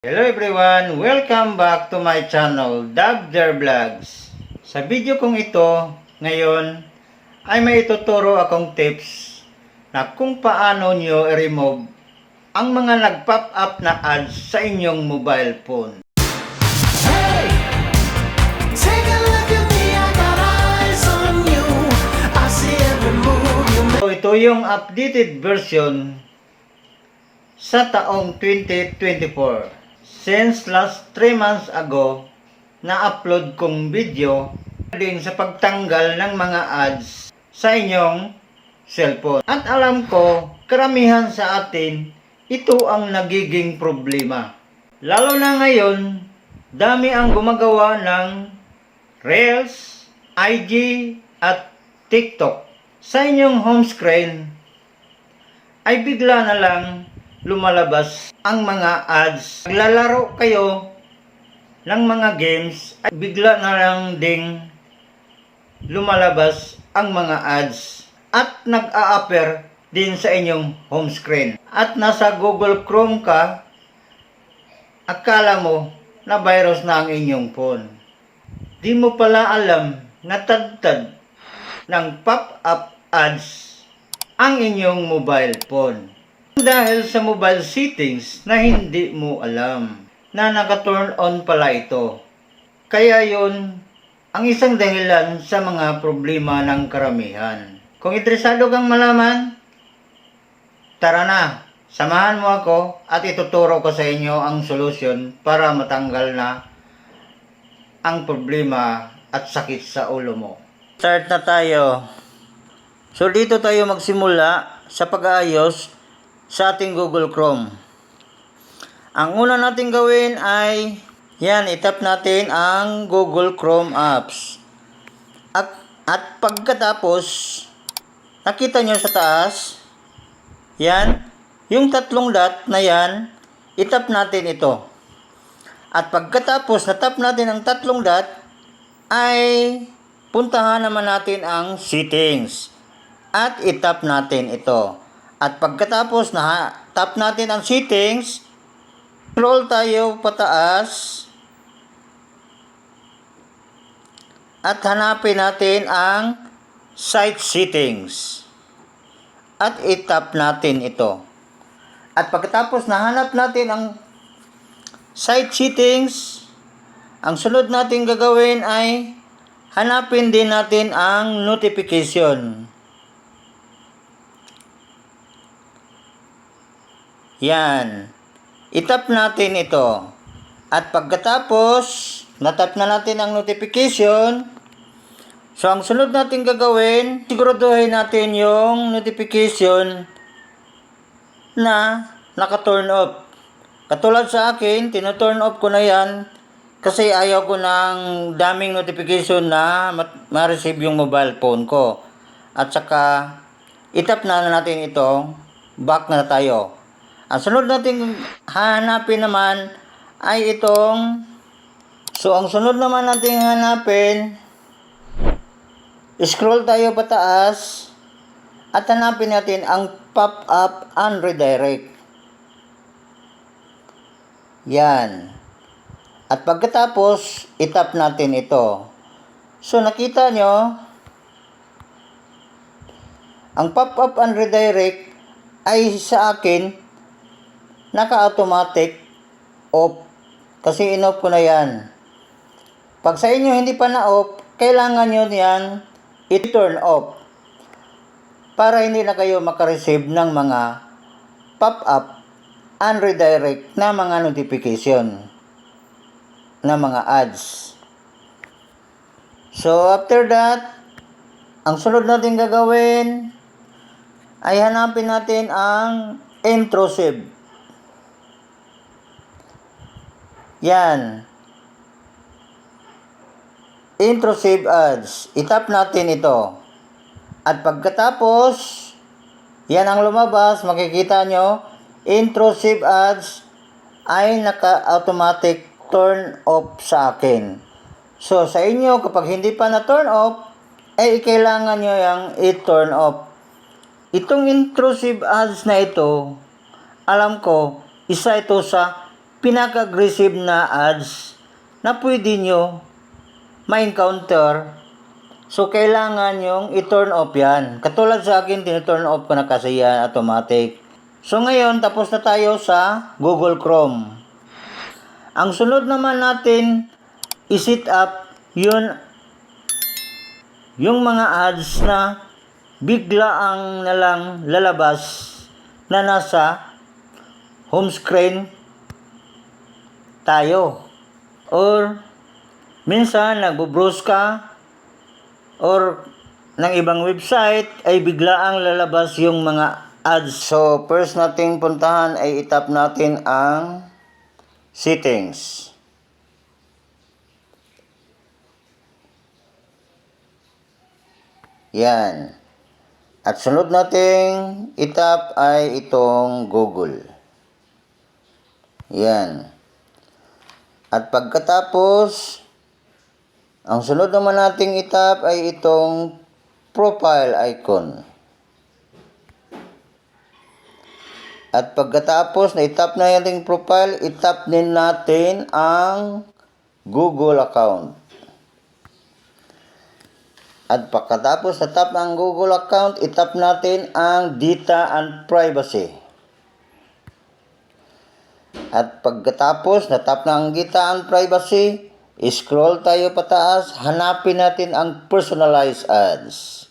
Hello everyone! Welcome back to my channel, Dabder Vlogs. Sa video kong ito, ngayon, ay may ituturo akong tips na kung paano nyo i-remove ang mga nag-pop up na ads sa inyong mobile phone. Hey, take a look at me, I got eyes on you. I see every move you make. So, ito yung updated version sa taong 2024. Since last 3 months ago, na-upload kong video din sa pagtanggal ng mga ads sa inyong cellphone. At alam ko, karamihan sa atin, ito ang nagiging problema. Lalo na ngayon, dami ang gumagawa ng Reels, IG, at TikTok. Sa inyong home screen, ay bigla na lang lumalabas ang mga ads. Naglalaro kayo ng mga games, ay bigla na lang ding lumalabas ang mga ads at nag-a-appear din sa inyong home screen. At nasa Google Chrome ka, akala mo na virus na ang inyong phone. Di mo pala alam na tad-tad ng pop-up ads ang inyong mobile phone. Dahil sa mobile settings na hindi mo alam na naka-turn on pala ito. Kaya yon ang isang dahilan sa mga problema ng karamihan. Kung interesado kang malaman, tara na, samahan mo ako at ituturo ko sa inyo ang solusyon para matanggal na ang problema at sakit sa ulo mo. Start na tayo. So dito tayo magsimula sa pag-aayos sa ating Google Chrome. Ang una natin gawin ay itap natin ang Google Chrome apps. At pagkatapos, nakita nyo sa taas, yung tatlong dot na itap natin ito. At pagkatapos natap natin ang tatlong dot, ay puntahan naman natin ang settings. At itap natin ito. At pagkatapos na tap natin ang settings, scroll tayo pataas at hanapin natin ang site settings. At itap natin ito. At pagkatapos na hanap natin ang site settings, ang sunod natin gagawin ay hanapin din natin ang notification. Itap natin ito. At pagkatapos, natap na natin ang notification. So, ang sunod natin gagawin, siguraduhin natin yung notification na naka-turn off. Katulad sa akin, tino-turn off ko na yan kasi ayaw ko ng daming notification na ma-receive yung mobile phone ko. At saka, itap na natin ito, back na tayo. Ang sunod natin hanapin naman ay itong, ang sunod naman natin hanapin, scroll tayo pataas at hanapin natin ang pop-up and redirect. At pagkatapos, itap natin ito. So nakita nyo, ang pop-up and redirect ay sa akin, naka-automatic off kasi in-off ko na yan. Pag sa inyo hindi pa na-off, kailangan nyo yan i-turn off para hindi na kayo makareceive ng mga pop-up and redirect na mga notification na mga ads. So after that, ang sunod natin gagawin ay hanapin natin ang intrusive. Intrusive ads. Itap natin ito. At pagkatapos, ang lumabas, makikita nyo, intrusive ads ay naka-automatic turn off sa akin. So, sa inyo, kapag hindi pa na-turn off, kailangan nyo yung i-turn off. Itong intrusive ads na ito, alam ko, isa ito sa pinaka-aggressive na ads na pwede nyo ma-encounter. So, kailangan yung i-turn off yan. Katulad sa akin, tin-turn off ko na kasi yan, automatic. So, ngayon, tapos na tayo sa Google Chrome. Ang sunod naman natin, i-set up yun, yung mga ads na bigla ang nalang lalabas na nasa home screen tayo. Or, minsan, nagbo-browse ka, or ng ibang website, ay bigla ang lalabas yung mga ads. So, first nating puntahan ay itap natin ang settings. Yan. At sunod nating itap ay itong Google. Yan. At pagkatapos, ang sunod naman nating itap ay itong profile icon. At pagkatapos na itap na yung profile, itap din natin ang Google account. At pagkatapos na tap ng Google account, itap natin ang data and privacy. At pagkatapos na tap ng data and privacy, scroll tayo pataas, hanapin natin ang personalized ads.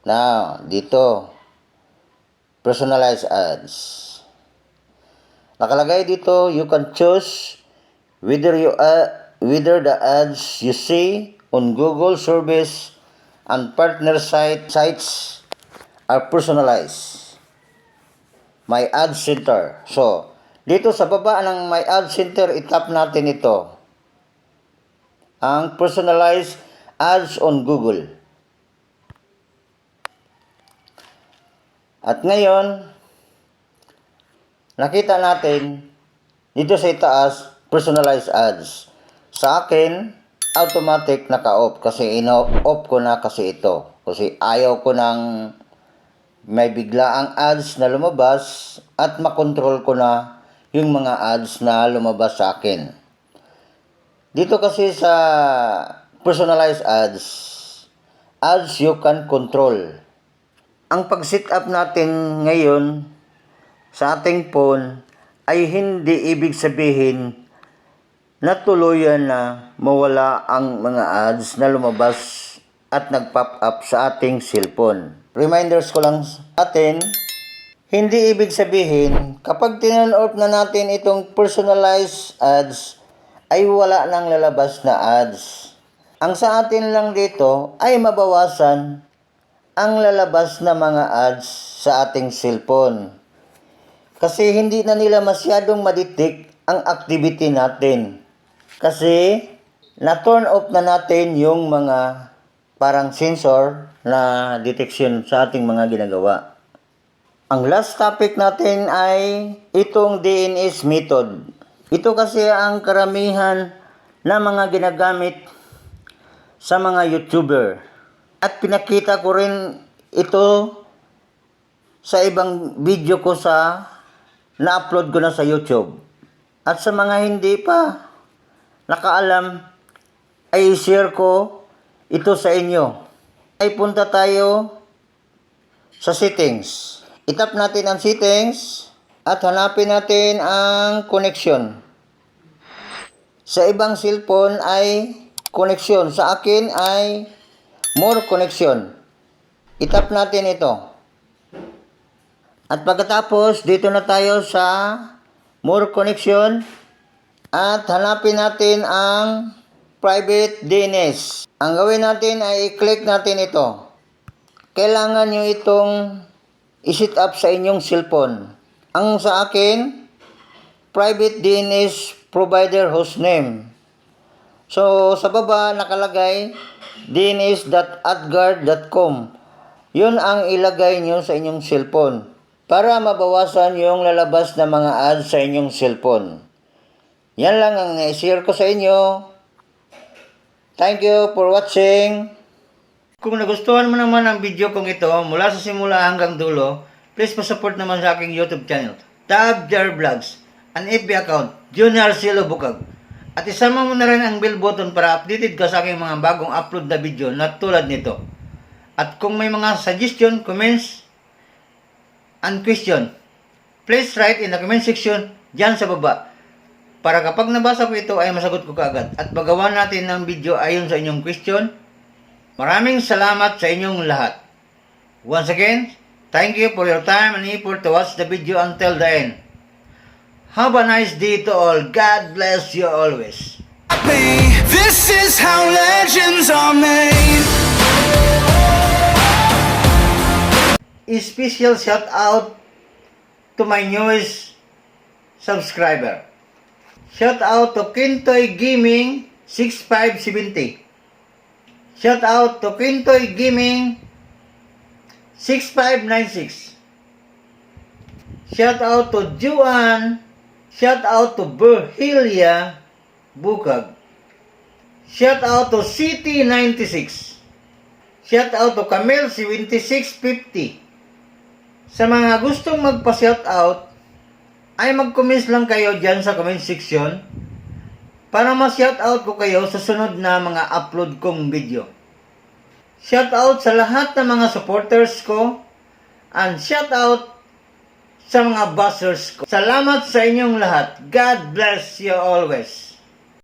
Now, dito, personalized ads. Nakalagay dito, you can choose whether the ads you see on Google service and partner sites are personalized. My Ad Center. So, dito sa baba ng My Ad Center, itap natin ito. Ang personalized ads on Google. At ngayon, nakita natin dito sa itaas, personalized ads. Sa akin, automatic naka-off kasi ino-off ko na kasi ito. Kasi ayaw ko ng may biglaang ads na lumabas at makontrol ko na yung mga ads na lumabas sa akin. Dito kasi sa personalized ads you can control. Ang pag-set up natin ngayon sa ating phone ay hindi ibig sabihin na tuluyan na mawala ang mga ads na lumabas at nag-pop up sa ating cellphone. Reminders ko lang sa atin, hindi ibig sabihin kapag tinurn off na natin itong personalized ads ay wala nang lalabas na ads. Ang sa atin lang dito ay mabawasan ang lalabas na mga ads sa ating cellphone. Kasi hindi na nila masyadong madetect ang activity natin. Kasi na-turn off na natin yung mga parang sensor na detection sa ating mga ginagawa. Ang last topic natin ay itong DNS method. Ito kasi ang karamihan na mga ginagamit sa mga YouTuber. At pinakita ko rin ito sa ibang video ko sa na-upload ko na sa YouTube. At sa mga hindi pa nakaalam, ay share ko ito sa inyo. Ay punta tayo sa settings. Itap natin ang settings at hanapin natin ang connection. Sa ibang cellphone ay connection. Sa akin ay more connection. Itap natin ito. At pagkatapos, dito na tayo sa more connection. At hanapin natin ang private DNS. Ang gawin natin ay i-click natin ito. Kailangan nyo itong i-set up sa inyong cellphone. Ang sa akin, private DNS provider hostname. So, sa baba nakalagay dns.adguard.com. Yun ang ilagay nyo sa inyong cellphone para mabawasan yung lalabas na mga ads sa inyong cellphone. Yan lang ang i-share ko sa inyo. Thank you for watching. Kung nagustuhan mo naman ang video kong ito mula sa simula hanggang dulo, please pa-support naman sa aking YouTube channel, Tab Jar Vlogs. an FB account, Junior Silo Bukag. At isama mo na rin ang bell button para updated ka sa aking mga bagong upload na video na tulad nito. At kung may mga suggestion, comments, and question, please write in the comment section dyan sa baba. Para kapag nabasa ko ito ay masagot ko kaagad at magawa natin ng video ayon sa inyong question. Maraming salamat sa inyong lahat. Once again, thank you for your time and effort to watch the video until the end. Have a nice day to all. God bless you always. This is how legends are made. A special shout out to my newest subscriber. Shout out to Kintoy Gaming 6570. Shout out to Kintoy Gaming 6596. Shout out to Juan. Shout out to Berhelia Bukag. Shout out to City96. Shout out to Camille 7650. Sa mga gustong magpa-shout out, ay mag-comments lang kayo dyan sa comment section para ma-shout out ko kayo sa sunod na mga upload kong video. Shout out sa lahat ng mga supporters ko and shout out sa mga buzzers ko. Salamat sa inyong lahat. God bless you always.